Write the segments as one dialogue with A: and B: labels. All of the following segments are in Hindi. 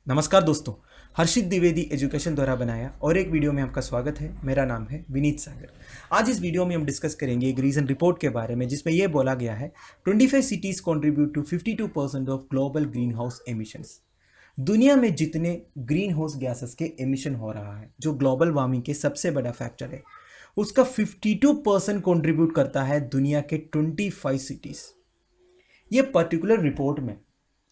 A: नमस्कार दोस्तों, हर्षित द्विवेदी एजुकेशन द्वारा बनाया और एक वीडियो में आपका स्वागत है। मेरा नाम है विनीत सागर। आज इस वीडियो में हम डिस्कस करेंगे एक रीजन रिपोर्ट के बारे में जिसमें यह बोला गया है 25 cities contribute to 52% of global green house emissions. दुनिया में जितने ग्रीन हाउस गैसेस के एमिशन हो रहा है, जो ग्लोबल वार्मिंग के सबसे बड़ा फैक्टर है, उसका 52% कंट्रीब्यूट करता है दुनिया के 25 सिटीज। ये पर्टिकुलर रिपोर्ट में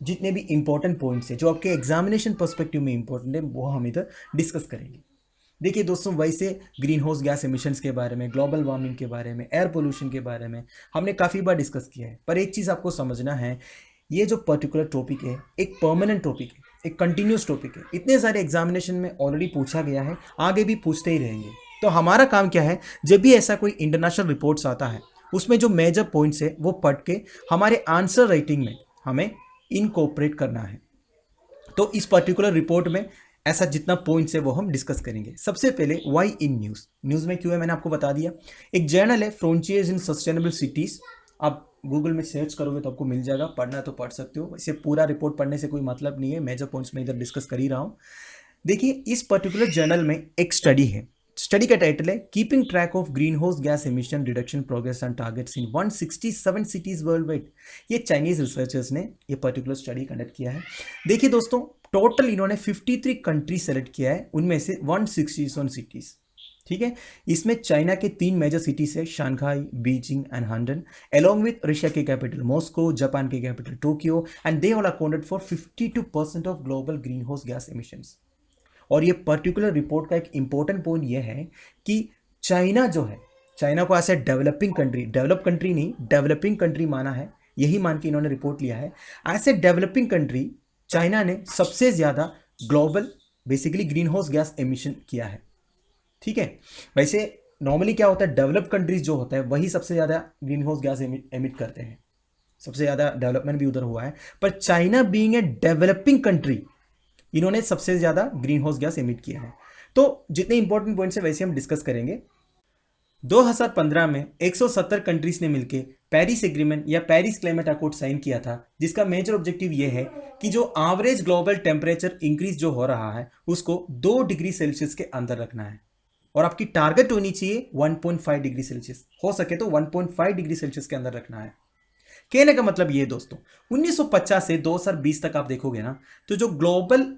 A: जितने भी इंपॉर्टेंट पॉइंट्स हैं जो आपके एग्जामिनेशन पर्सपेक्टिव में इंपॉर्टेंट है, वो हम इधर डिस्कस करेंगे। देखिए दोस्तों, वैसे ग्रीन हाउस गैस एमिशंस के बारे में, ग्लोबल वार्मिंग के बारे में, एयर पोल्यूशन के बारे में हमने काफ़ी बार डिस्कस किया है, पर एक चीज़ आपको समझना है, ये जो पर्टिकुलर टॉपिक है एक परमानेंट टॉपिक है, एक कंटिन्यूस टॉपिक है। इतने सारे एग्जामिनेशन में ऑलरेडी पूछा गया है, आगे भी पूछते ही रहेंगे। तो हमारा काम क्या है, जब भी ऐसा कोई इंटरनेशनल रिपोर्ट्स आता है उसमें जो मेजर पॉइंट्स है वो पढ़ के हमारे आंसर राइटिंग में हमें इनकॉर्पोरेट करना है। तो इस पर्टिकुलर रिपोर्ट में ऐसा जितना पॉइंट्स है वो हम डिस्कस करेंगे। सबसे पहले वाई इन न्यूज़ में क्यों है मैंने आपको बता दिया। एक जर्नल है फ्रंटियर्स इन सस्टेनेबल सिटीज़, आप गूगल में सर्च करोगे तो आपको मिल जाएगा, पढ़ना तो पढ़ सकते हो। वैसे पूरा रिपोर्ट पढ़ने से कोई मतलब नहीं है, मेजर पॉइंट्स में इधर डिस्कस कर ही रहा हूँ। देखिए, इस पर्टिकुलर जर्नल में एक स्टडी है, स्टडी का टाइटल है keeping track of green house gas emission reduction progress and targets in 167 cities world wide. ये चाइनीज रिसर्चर्स ने ये पर्टिकुलर स्टडी कंडक्ट किया है। देखिए दोस्तों, टोटल इन्होंने 53 कंट्री सेलेक्ट किया है, उनमें से 167 सिटीज। ठीक है, इसमें चाइना के 3 मेजर सिटीज है, Shanghai, Beijing and Handan, along with Russia के कैपिटल मॉस्को, जापान के capital Tokyo, and they all accounted for 52% of global green house gas emissions. और ये पर्टिकुलर रिपोर्ट का एक इंपॉर्टेंट पॉइंट ये है कि चाइना जो है, चाइना को ऐसे डेवलपिंग कंट्री, डेवलप कंट्री नहीं डेवलपिंग कंट्री माना है, यही मान के इन्होंने रिपोर्ट लिया है। ऐसे डेवलपिंग कंट्री चाइना ने सबसे ज़्यादा global basically green house gas emission किया है। ठीक है, वैसे नॉर्मली क्या होता है, डेवलप कंट्रीज जो होता है वही सबसे ज़्यादा ग्रीन हाउस गैस एमिट करते हैं, सबसे ज़्यादा डेवलपमेंट भी उधर हुआ है। पर China being a developing country, इन्होंने सबसे ज़्यादा ग्रीन हाउस गैस एमिट किया है। तो जितने इंपॉर्टेंट पॉइंट्स है वैसे हम डिस्कस करेंगे। 2015 में 170 कंट्रीज ने मिलकर पेरिस एग्रीमेंट या पेरिस क्लाइमेट अकॉर्ड साइन किया था, जिसका मेजर ऑब्जेक्टिव ये है कि जो एवरेज ग्लोबल टेम्परेचर इंक्रीज जो हो रहा है उसको 2 डिग्री सेल्सियस के अंदर रखना है, और आपकी टारगेट होनी चाहिए 1.5 डिग्री सेल्सियस, हो सके तो 1.5 डिग्री सेल्सियस के अंदर रखना है। कहने का मतलब ये दोस्तों, 1950 से 2020 तक आप देखोगे ना, तो जो ग्लोबल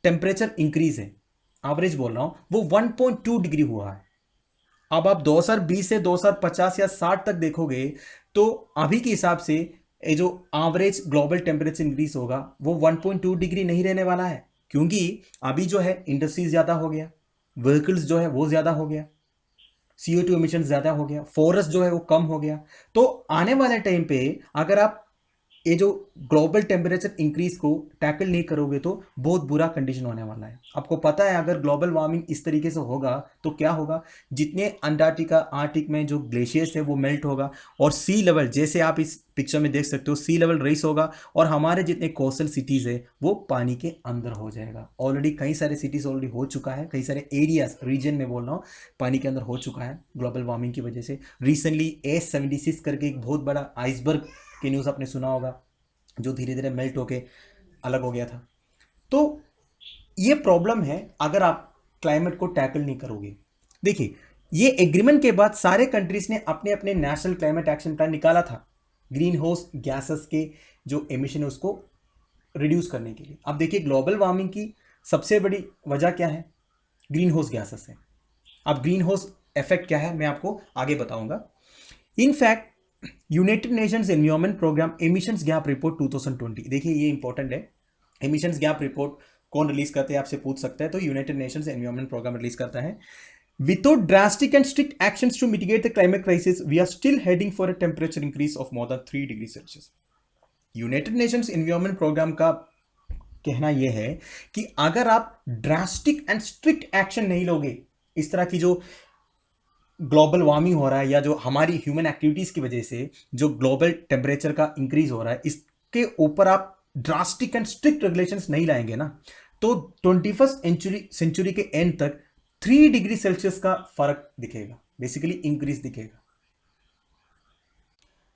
A: टेम्परेचर इंक्रीज है, एवरेज बोल रहा हूं, वो 1.2 डिग्री हुआ है। अब आप 2020 से 2050 या 60 तक देखोगे तो अभी के हिसाब से ये जो एवरेज ग्लोबल टेम्परेचर इंक्रीज होगा वो 1.2 डिग्री नहीं रहने वाला है, क्योंकि अभी जो है इंडस्ट्रीज ज़्यादा हो गया, व्हीकल्स जो है वो ज़्यादा हो गया, CO2 एमिशन ज़्यादा हो गया, फॉरेस्ट जो है वो कम हो गया। तो आने वाले टाइम पे अगर आप ये जो ग्लोबल टेम्परेचर इंक्रीज को टैकल नहीं करोगे तो बहुत बुरा कंडीशन होने वाला है। आपको पता है, अगर ग्लोबल वार्मिंग इस तरीके से होगा तो क्या होगा, जितने अंटार्कटिका आर्टिक में जो ग्लेशियर्स है वो मेल्ट होगा, और सी लेवल, जैसे आप इस पिक्चर में देख सकते हो, सी लेवल रेस होगा, और हमारे जितने कोस्टल सिटीज़ है वो पानी के अंदर हो जाएगा। ऑलरेडी कई सारे सिटीज़ ऑलरेडी हो चुका है, कई सारे एरियाज, रीजन में बोल रहा हूँ, पानी के अंदर हो चुका है ग्लोबल वार्मिंग की वजह से। रिसेंटली A76 करके एक बहुत बड़ा आइसबर्ग की न्यूज़ आपने सुना होगा, जो धीरे धीरे मेल्ट होके अलग हो गया था। तो ये प्रॉब्लम है अगर आप क्लाइमेट को टैकल नहीं करोगे। देखिए, ये एग्रीमेंट के बाद सारे कंट्रीज ने अपने अपने नेशनल क्लाइमेट एक्शन प्लान निकाला था ग्रीन हाउस गैसेस के जो एमिशन है उसको रिड्यूस करने के लिए। अब देखिए, ग्लोबल वार्मिंग की सबसे बड़ी वजह क्या है, ग्रीन हाउस गैसेस है। अब ग्रीन हाउस इफेक्ट क्या है मैं आपको आगे बताऊंगा। In fact United Nations environment programme emissions gap report 2020, देखिए ये इंपॉर्टेंट है। एमिशंस गैप रिपोर्ट कौन रिलीज करते हैं आपसे पूछ सकता है, तो United Nations environment programme release करता है। Without drastic and strict actions to mitigate the climate crisis we are still heading for a temperature increase of more than 3 degree Celsius. United Nations environment programme का कहना यह है कि अगर आप ड्रास्टिक एंड स्ट्रिक्ट एक्शन नहीं लोगे, इस तरह की जो ग्लोबल वार्मिंग हो रहा है या जो हमारी ह्यूमन एक्टिविटीज की वजह से जो ग्लोबल टेम्परेचर का इंक्रीज हो रहा है, इसके ऊपर आप ड्रास्टिक एंड स्ट्रिक्ट रेगुलेशंस नहीं लाएंगे ना, तो 21st सेंचुरी के एंड तक 3 डिग्री सेल्सियस का फर्क दिखेगा, बेसिकली इंक्रीज दिखेगा।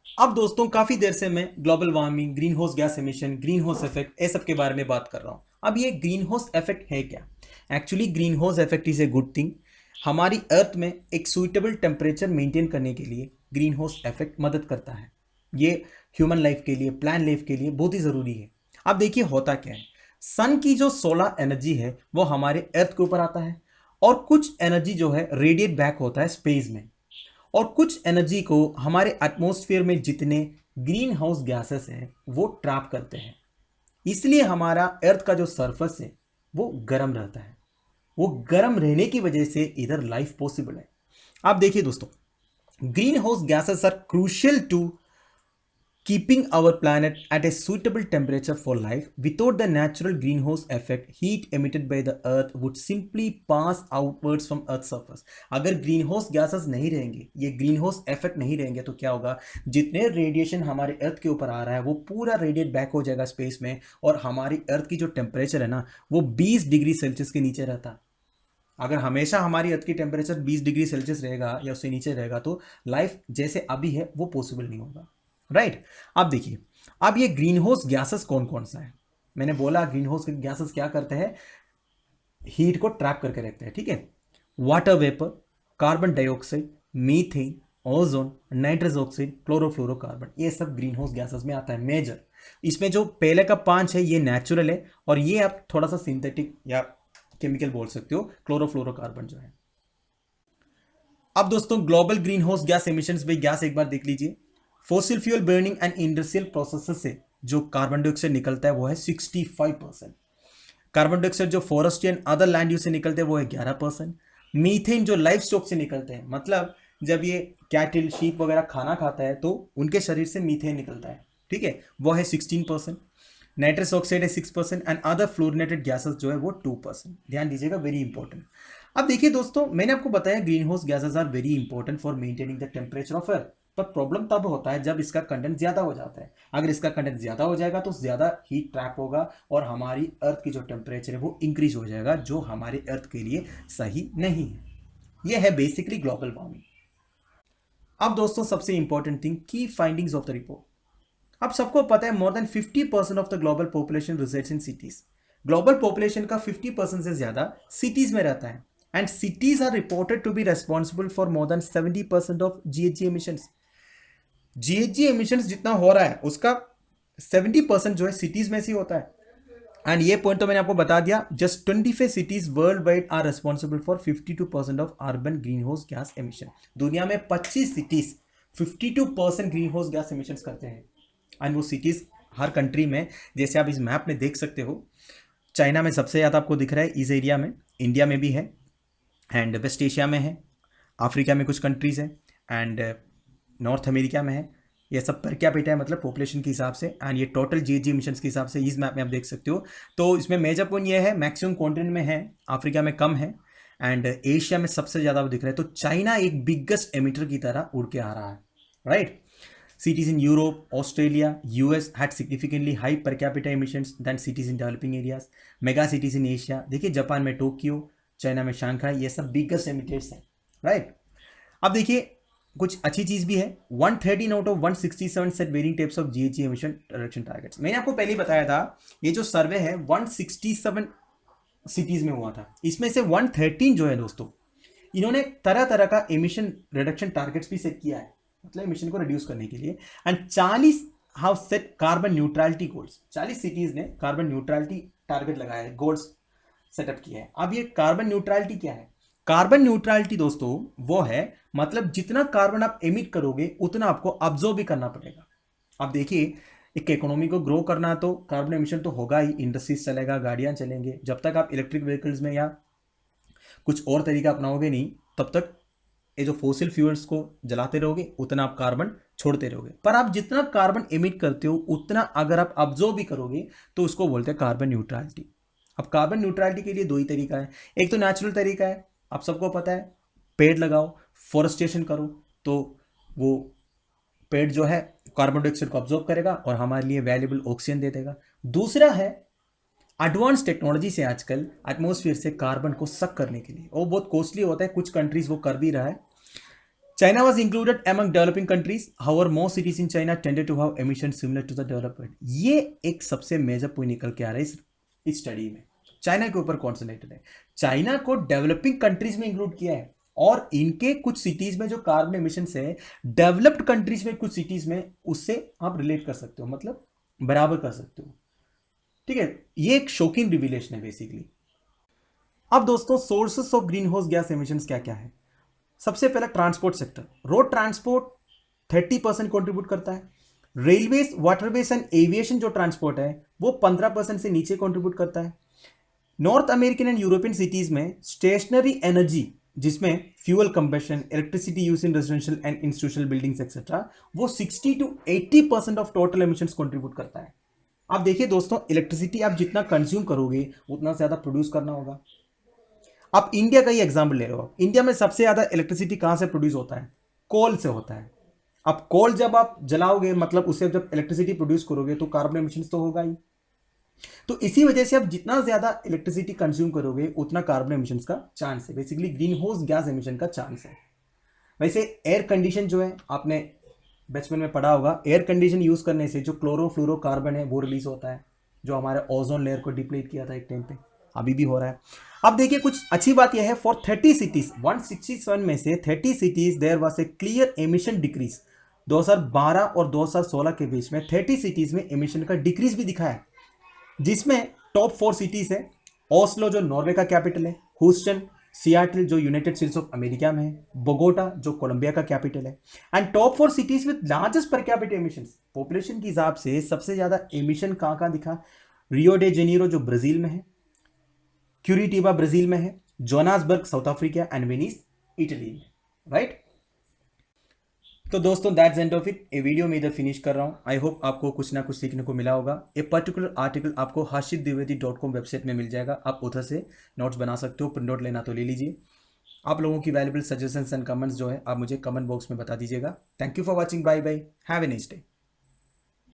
A: अब दोस्तों, काफी देर से मैं global warming, green house gas emission, green house effect, ये सब के बारे में बात कर रहा हूं। अब ये ग्रीन हाउस इफेक्ट है क्या? Actually green house effect is a good thing. हमारी अर्थ में एक सुइटेबल टेम्परेचर मेंटेन करने के लिए ग्रीन हाउस इफेक्ट मदद करता है। ये ह्यूमन लाइफ के लिए, प्लांट लाइफ के लिए बहुत ही ज़रूरी है। अब देखिए होता क्या है, सन की जो सोलर एनर्जी है वो हमारे अर्थ के ऊपर आता है, और कुछ एनर्जी जो है रेडिएट बैक होता है स्पेस में, और कुछ एनर्जी को हमारे एटमॉस्फेयर में जितने ग्रीन हाउस गैसेस हैं वो ट्रैप करते हैं। इसलिए हमारा अर्थ का जो सरफेस है वो गर्म रहता है। वो गर्म रहने की वजह से इधर लाइफ पॉसिबल है। आप देखिए दोस्तों, green house gases are crucial to keeping our planet at a suitable temperature for life. Without the natural greenhouse effect, heat emitted by the earth would simply pass outwards from earth's surface. अगर greenhouse gases नहीं रहेंगे, ये greenhouse effect नहीं रहेंगे, तो क्या होगा, जितने रेडिएशन हमारे अर्थ के ऊपर आ रहा है वो पूरा रेडिएट बैक हो जाएगा स्पेस में, और हमारी अर्थ की जो टेम्परेचर है ना वो 20 डिग्री सेल्सियस के नीचे रहता। अगर हमेशा हमारी अर्थ की टेम्परेचर 20 डिग्री सेल्सियस रहेगा या उससे नीचे रहेगा तो लाइफ जैसे अभी है वो पॉसिबल नहीं होगा, राइट। अब देखिए, अब ये ग्रीन हाउस गैसेस कौन कौन सा है? मैंने बोला ग्रीन हाउस गैसेस क्या करते हैं, हीट को ट्रैप करके रखते हैं, ठीक है। Water vapour, carbon dioxide, methane, ozone, nitrous oxide, chlorofluorocarbon, ये सब ग्रीन हाउस गैसेस में आता है मेजर। इसमें जो पहले का 5 है ये नेचुरल है, और ये आप थोड़ा सा सिंथेटिक या केमिकल बोल सकते हो, क्लोरोफ्लोरोकार्बन जो है। अब दोस्तों global green house gas emissions में गैस एक बार देख लीजिए। Fossil fuel burning and industrial processes से जो कार्बन डाइऑक्साइड निकलता है वो है 65%। कार्बन डाइऑक्साइड जो forestry and other land use से निकलते हैं वो है 11%। मीथेन जो लाइफ स्टॉक से निकलते हैं, मतलब जब ये कैटल, शीप वगैरह खाना खाता है तो उनके शरीर से मीथेन निकलता है, ठीक है, वो है 16%। नाइट्रस ऑक्साइड है 6% एंड अदर फ्लोरिनेटेड गैसेस जो है वो 2%। ध्यान दीजिएगा, वेरी इंपॉर्टेंट। अब देखिए दोस्तों, मैंने आपको बताया green house gases are very important for maintaining the temperature of earth, पर प्रॉब्लम तब होता है जब इसका कंटेंट ज्यादा हो जाता है। अगर इसका कंटेंट ज्यादा हो जाएगा तो ज्यादा हीट ट्रैप होगा और हमारी अर्थ की जो टेम्परेचर है वो इंक्रीज हो जाएगा, जो हमारे अर्थ के लिए सही नहीं है। यह है बेसिकली ग्लोबल वार्मिंग। अब दोस्तों सबसे इंपॉर्टेंट थिंग, की फाइंडिंग्स ऑफ द रिपोर्ट। अब सबको पता है more than 50% of the global population resides in cities. Global population का 50% से ज्यादा सिटीज में रहता है, and cities are reported to be responsible for more than 70% of GHG emissions. GHG emissions जितना हो रहा है उसका 70% जो है सिटीज में से होता है। एंड ये पॉइंट तो मैंने आपको बता दिया, just 25 cities world wide are responsible for 52% of urban green house gas emission. दुनिया में 25 cities 52% green house gas emissions करते हैं। एंड वो सिटीज हर कंट्री में, जैसे आप इस मैप में देख सकते हो, चाइना में सबसे ज़्यादा आपको दिख रहा है इस एरिया में, इंडिया में भी है, एंड वेस्ट एशिया में है, अफ्रीका में कुछ कंट्रीज़ है, एंड नॉर्थ अमेरिका में है। ये सब पर कैपिटा है, मतलब पॉपुलेशन के हिसाब से, एंड ये टोटल जीएचजी एमिशंस के हिसाब से इस मैप में आप देख सकते हो। तो इसमें मेजर पॉइंट ये है, मैक्सिमम कॉन्टिनेंट में है, अफ्रीका में कम है, एंड एशिया में सबसे ज़्यादा दिख रहा है। तो चाइना एक बिगेस्ट एमिटर की तरह उड़ के आ रहा है, right. Cities in Europe, Australia, US had significantly high per capita emissions than cities in developing areas. Mega cities in Asia, देखिए जापान में टोक्यो, चाइना में शंघाई, ये सब बिगेस्ट एमिटर्स हैं, राइट। अब देखिए कुछ अच्छी चीज़ भी है, 113 out of 167 set varying types of GHG emission reduction targets. मैंने आपको पहले ही बताया था, ये जो सर्वे है 167 सिटीज़ में हुआ था, इसमें से 113 जो है दोस्तों, इन्होंने तरह तरह का एमिशन रिडक्शन टारगेट्स भी सेट किया है, मतलब एमिशन को रिड्यूस करने के लिए। And 40 how set carbon neutrality goals. 40 cities ने कार्बन न्यूट्रलिटी टारगेट लगाया है, गोल्स सेटअप किया है। अब ये कार्बन न्यूट्रलिटी क्या है? कार्बन न्यूट्रलिटी दोस्तों वो है, मतलब जितना कार्बन आप एमिट करोगे उतना आपको अब्जॉर्ब भी करना पड़ेगा। अब देखिए, एक इकोनॉमी को ग्रो करना तो कार्बन एमिशन तो होगा ही, इंडस्ट्रीज चलेगा, गाड़ियां चलेंगे। जब तक आप इलेक्ट्रिक व्हीकल्स में या कुछ और तरीका अपनाओगे नहीं, तब तक ये जो फॉसिल फ्यूल्स को जलाते रहोगे उतना आप कार्बन छोड़ते रहोगे। पर आप जितना कार्बन एमिट करते हो उतना अगर आप अब्जॉर्ब भी करोगे तो उसको बोलते हैं कार्बन न्यूट्रलिटी। अब कार्बन न्यूट्रलिटी के लिए दो ही तरीका है, एक तो नेचुरल तरीका है, आप सबको पता है, पेड़ लगाओ, फॉरेस्टेशन करो, तो वो पेड़ जो है कार्बन डाइऑक्साइड को अब्जॉर्ब करेगा और हमारे लिए वैल्यूएबल ऑक्सीजन दे देगा। दूसरा है एडवांस टेक्नोलॉजी से आजकल एटमॉस्फेयर से कार्बन को सक करने के लिए, वो बहुत कॉस्टली होता है, कुछ कंट्रीज वो कर भी रहा है। China was included among developing countries. However, most cities in China tended to have emissions similar to the developed. ये एक सबसे मेजर पॉइंट निकल के आ रहा है इस इस स्टडी में। चाइना के ऊपर कॉन्सेंट्रेटेड है। चाइना को डेवलपिंग कंट्रीज में इंक्लूड किया है और इनके कुछ सिटीज में जो कार्बन एमिशन है डेवलप्ड कंट्रीज में कुछ सिटीज में उससे आप रिलेट कर सकते हो, मतलब बराबर कर सकते हो। ठीक है, ये एक शॉकिंग रिविलेशन है बेसिकली। अब दोस्तों sources of green house gas emissions क्या क्या है। सबसे पहला transport sector, road transport 30% contribute करता है। रेलवेज, वाटरवेज एंड एविएशन जो ट्रांसपोर्ट है वो 15% से नीचे कंट्रीब्यूट करता है। North American and European cities में स्टेशनरी एनर्जी जिसमें fuel combustion, electricity use in residential and institutional buildings etcetera, वो 60 to 80% of total emissions contribute करता है। आप देखिए दोस्तों, इलेक्ट्रिसिटी आप जितना कंज्यूम करोगे उतना ज्यादा प्रोड्यूस करना होगा। आप इंडिया का ही एग्जाम्पल ले रहे हो, इंडिया में सबसे ज्यादा इलेक्ट्रिसिटी कहां से प्रोड्यूस होता है? कोल से होता है। अब कोल जब आप जलाओगे, मतलब उससे जब इलेक्ट्रिसिटी प्रोड्यूस करोगे तो कार्बन एमिशंस तो होगा ही। तो इसी वजह से आप जितना ज्यादा इलेक्ट्रिसिटी कंज्यूम करोगे उतना कार्बन एमिशंस का चांस है, basically green house gas emission का चांस है। वैसे एयर कंडीशन जो है, आपने बचपन में पढ़ा होगा, एयर कंडीशन यूज करने से जो क्लोरोफ्लोरोकार्बन है वो रिलीज होता है, जो हमारे ओजोन लेयर को डिप्लीट किया था एक टाइम पे, अभी भी हो रहा है। अब देखिए कुछ अच्छी बात यह है, फॉर 30 सिटीज 167 में से 30 cities there was a clear emission decrease. 2012 और 2016 के बीच में 30 सिटीज में एमिशन का डिक्रीज भी दिखा है, जिसमें टॉप 4 सिटीज है ओस्लो जो नॉर्वे का कैपिटल है, ह्यूस्टन, सियाटल जो यूनाइटेड स्टेट्स ऑफ अमेरिका में है, बोगोटा जो कोलंबिया का कैपिटल है। And top 4 cities with largest per capita emissions, population के हिसाब से सबसे ज्यादा एमिशन कहां दिखा? रियो डे जेनेरो जो ब्राजील में है, क्यूरिटीबा ब्राजील में है, Johannesburg South Africa and Venice Italy में, राइट। तो दोस्तों दैट्स एंड ऑफ इट। ये वीडियो मैं इधर फिनिश कर रहा हूँ। आई होप आपको कुछ ना कुछ सीखने को मिला होगा। ये पर्टिकुलर आर्टिकल आपको harshitdwedi.com वेबसाइट में मिल जाएगा, आप उधर से नोट्स बना सकते हो, प्रिंट आउट लेना तो ले लीजिए। आप लोगों की वैल्यूबल सजेशंस एंड कमेंट्स जो है आप मुझे कमेंट बॉक्स में बता दीजिएगा। Thank you for watching, bye bye, have a nice day.